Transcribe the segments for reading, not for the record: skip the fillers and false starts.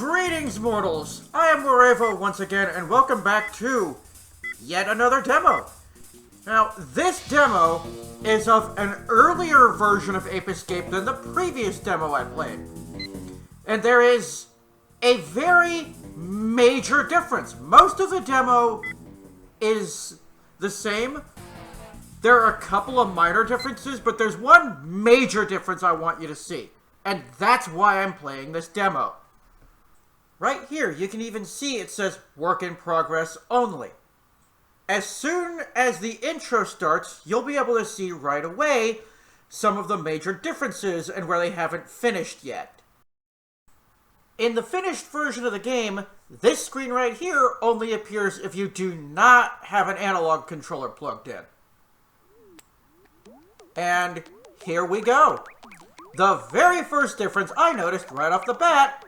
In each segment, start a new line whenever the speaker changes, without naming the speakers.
Greetings, mortals! I am Morevo once again, and welcome back to yet another demo. Now, this demo is of an earlier version of Ape Escape than the previous demo I played. And there is a very major difference. Most of the demo is the same. There are a couple of minor differences, but there's one major difference I want you to see. And that's why I'm playing this demo. Right here, you can even see it says work in progress only. As soon as the intro starts, you'll be able to see right away some of the major differences and where they haven't finished yet. In the finished version of the game, this screen right here only appears if you do not have an analog controller plugged in. And here we go. The very first difference I noticed right off the bat,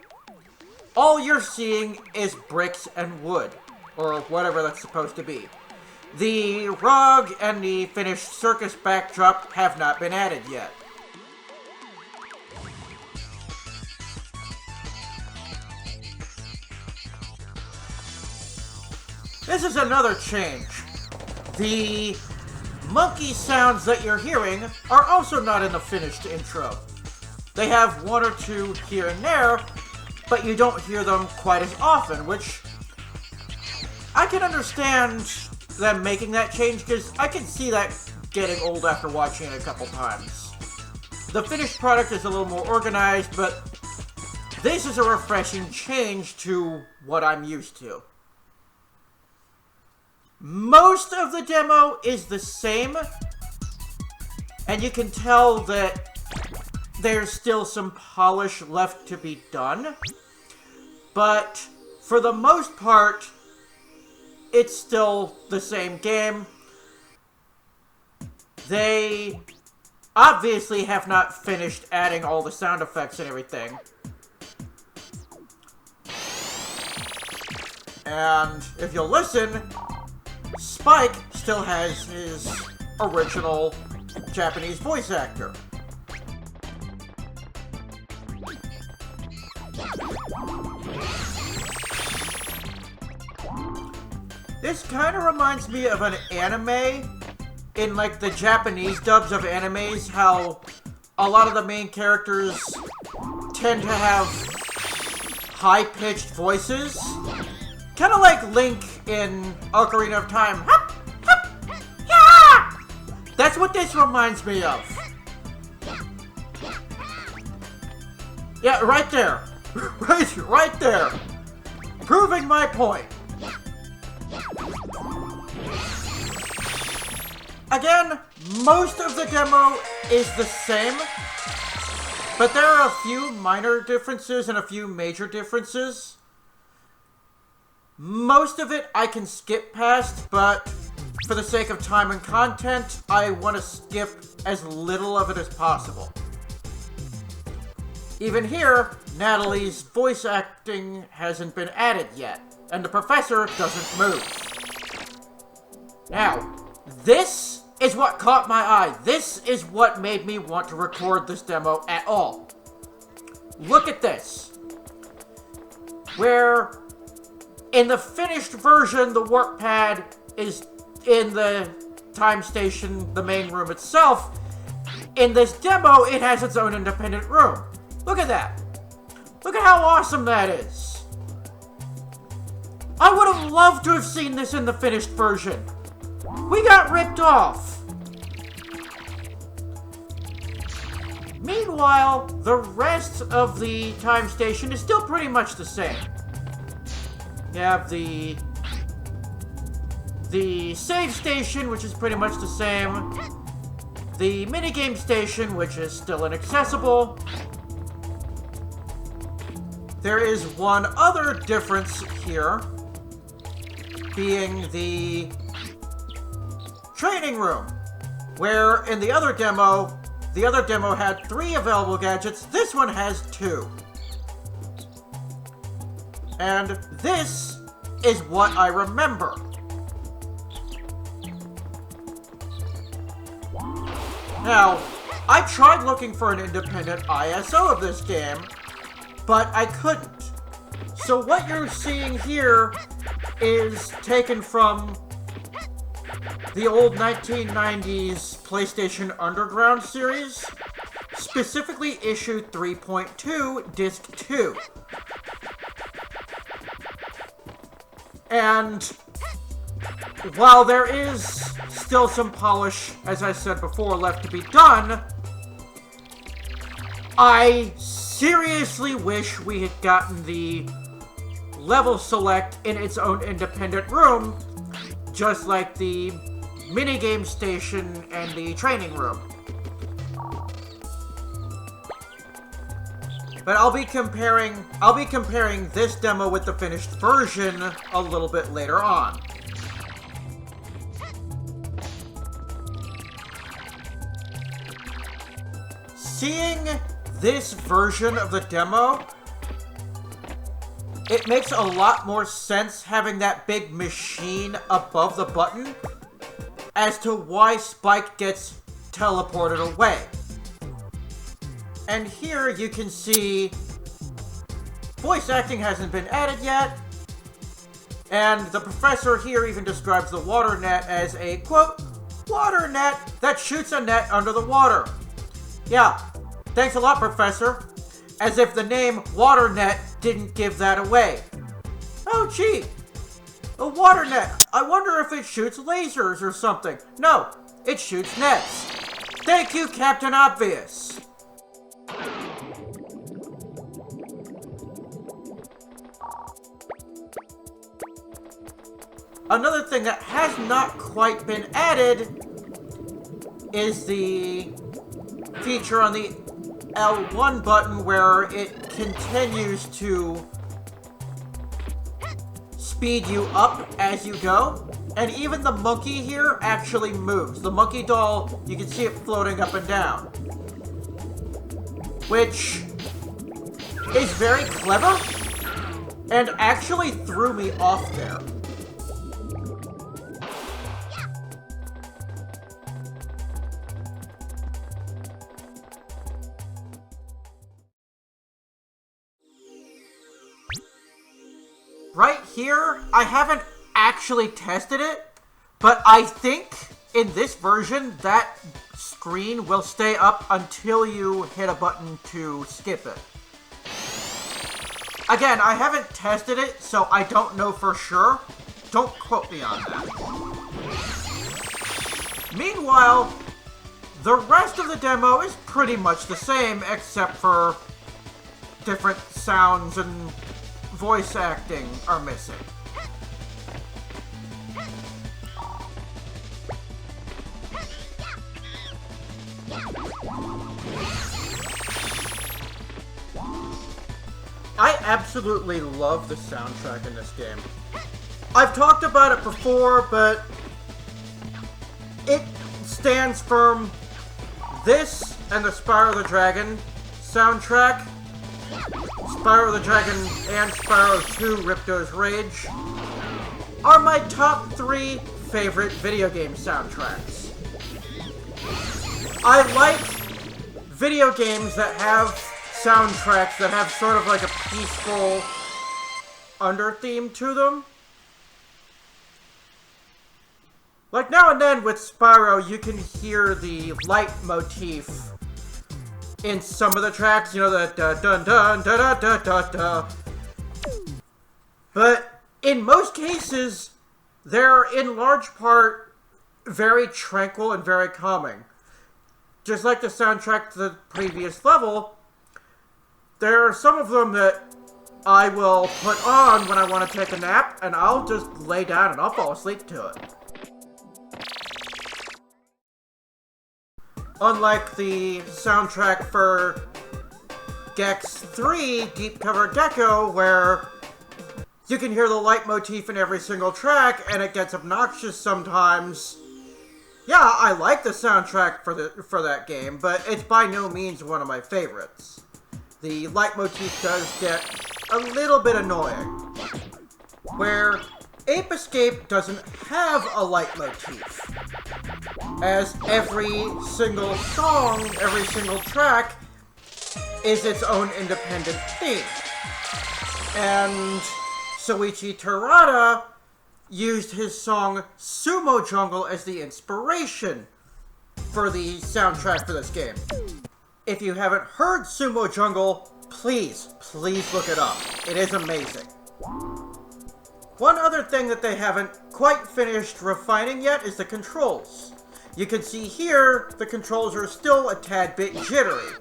all you're seeing is bricks and wood, or whatever that's supposed to be. The rug and the finished circus backdrop have not been added yet. This is another change. The monkey sounds that you're hearing are also not in the finished intro. They have one or two here and there, but you don't hear them quite as often, which I can understand them making that change, because I can see that getting old after watching it a couple times. The finished product is a little more organized, but this is a refreshing change to what I'm used to. Most of the demo is the same, and you can tell that there's still some polish left to be done, but for the most part, it's still the same game. They obviously have not finished adding all the sound effects and everything. And if you'll listen, Spike still has his original Japanese voice actor. This kind of reminds me of an anime, in like the Japanese dubs of animes, how a lot of the main characters tend to have high-pitched voices. Kind of like Link in Ocarina of Time. Hup, hup, yeah! That's what this reminds me of. Yeah, right there. Right there. Proving my point. Again, most of the demo is the same, but there are a few minor differences and a few major differences. Most of it I can skip past, but for the sake of time and content, I want to skip as little of it as possible. Even here, Natalie's voice acting hasn't been added yet, and the professor doesn't move. Now, this is what caught my eye. This is what made me want to record this demo at all. Look at this. Where in the finished version, the warp pad is in the time station, the main room itself. In this demo, it has its own independent room. Look at that. Look at how awesome that is. I would have loved to have seen this in the finished version. We got ripped off. Meanwhile, the rest of the time station is still pretty much the same. You have the save station, which is pretty much the same. The minigame station, which is still inaccessible. There is one other difference here, being the training room, where in the other demo had 3 available gadgets. This one has 2. And this is what I remember. Now, I tried looking for an independent ISO of this game, but I couldn't. So what you're seeing here is taken from the old 1990s PlayStation Underground series, specifically issue 3.2, disc 2. And while there is still some polish, as I said before, left to be done, I seriously wish we had gotten the level select in its own independent room, just like the minigame station and the training room. But I'll be comparing this demo with the finished version a little bit later on. Seeing this version of the demo, it makes a lot more sense having that big machine above the button as to why Spike gets teleported away. And here you can see voice acting hasn't been added yet, and the professor here even describes the water net as a, quote, water net that shoots a net under the water. Yeah, thanks a lot, Professor. As if the name water net didn't give that away. Oh gee, a water net. I wonder if it shoots lasers or something. No, it shoots nets. Thank you, Captain Obvious. Another thing that has not quite been added is the feature on the L1 button where it continues to speed you up as you go. And even the monkey here actually moves. The monkey doll, you can see it floating up and down. Which is very clever and actually threw me off there. Right here, I haven't actually tested it, but I think in this version that screen will stay up until you hit a button to skip it. Again, I haven't tested it, so I don't know for sure. Don't quote me on that. Meanwhile, the rest of the demo is pretty much the same, except for different sounds and voice acting are missing. I absolutely love the soundtrack in this game. I've talked about it before, but it stands firm. This and the Spyro the Dragon soundtrack, Spyro the Dragon and Spyro 2 Ripto's Rage, are my top 3 favorite video game soundtracks. I like video games that have soundtracks that have sort of like a peaceful under-theme to them. Like now and then with Spyro, you can hear the light motif in some of the tracks, you know, the da-dun-dun-da-da-da-da-da. But in most cases, they're in large part very tranquil and very calming. Just like the soundtrack to the previous level, there are some of them that I will put on when I want to take a nap, and I'll just lay down and I'll fall asleep to it. Unlike the soundtrack for Gex 3, Deep Cover Gecko, where you can hear the leitmotif in every single track, and it gets obnoxious sometimes. Yeah, I like the soundtrack for that game, but it's by no means one of my favorites. The leitmotif does get a little bit annoying, where Ape Escape doesn't have a leitmotif, as every single song, every single track is its own independent theme. And Soichi Terada used his song Sumo Jungle as the inspiration for the soundtrack for this game. If you haven't heard Sumo Jungle, please look it up. It is amazing. One other thing that they haven't quite finished refining yet is the controls. You can see here, the controls are still a tad bit jittery.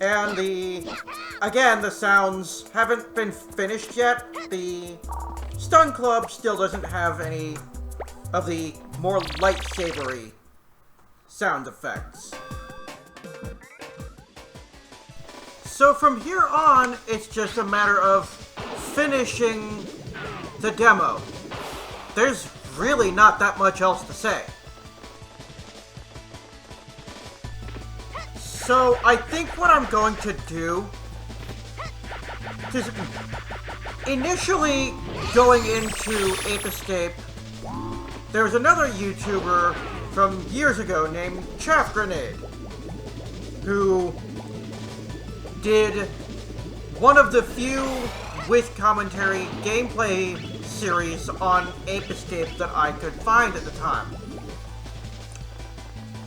And again, the sounds haven't been finished yet. The Stun Club still doesn't have any of the more lightsabery sound effects. So from here on, it's just a matter of finishing the demo. There's really not that much else to say. So I think what I'm going to do, because initially going into Ape Escape, there was another YouTuber from years ago named Chaff Grenade, who did one of the few with commentary gameplay series on Ape Escape that I could find at the time.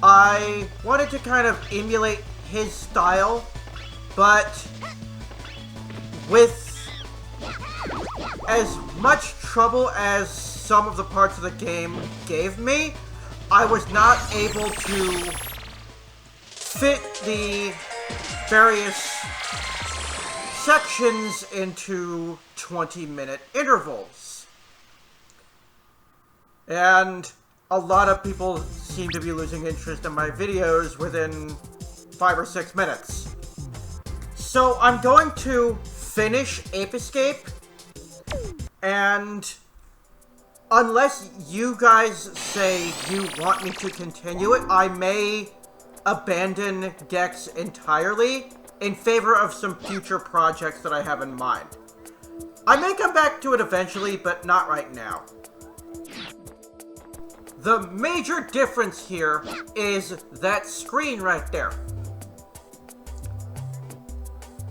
I wanted to kind of emulate his style, but with as much trouble as some of the parts of the game gave me, I was not able to fit the various sections into 20-minute intervals. And a lot of people seem to be losing interest in my videos within 5 or 6 minutes. So I'm going to finish Ape Escape, and unless you guys say you want me to continue it, I may abandon Gex entirely in favor of some future projects that I have in mind. I may come back to it eventually, but not right now. The major difference here is that screen right there.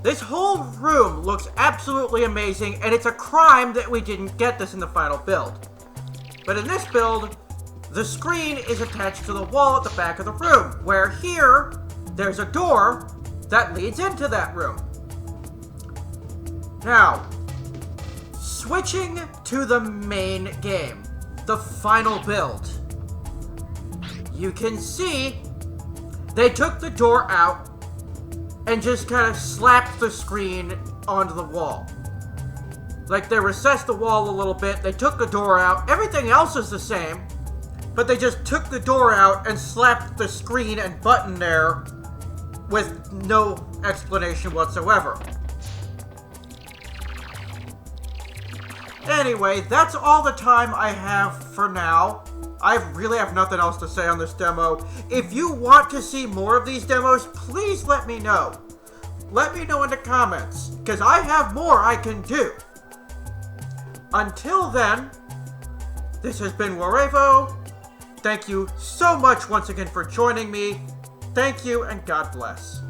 This whole room looks absolutely amazing, and it's a crime that we didn't get this in the final build. But in this build, the screen is attached to the wall at the back of the room, where here, there's a door that leads into that room. Now, switching to the main game, the final build, you can see they took the door out and just kind of slapped the screen onto the wall. Like, they recessed the wall a little bit, they took the door out, everything else is the same, but they just took the door out and slapped the screen and button there with no explanation whatsoever. Anyway, that's all the time I have for now. I really have nothing else to say on this demo. If you want to see more of these demos, please let me know. Let me know in the comments, because I have more I can do. Until then, this has been Warevo. Thank you so much once again for joining me. Thank you, and God bless.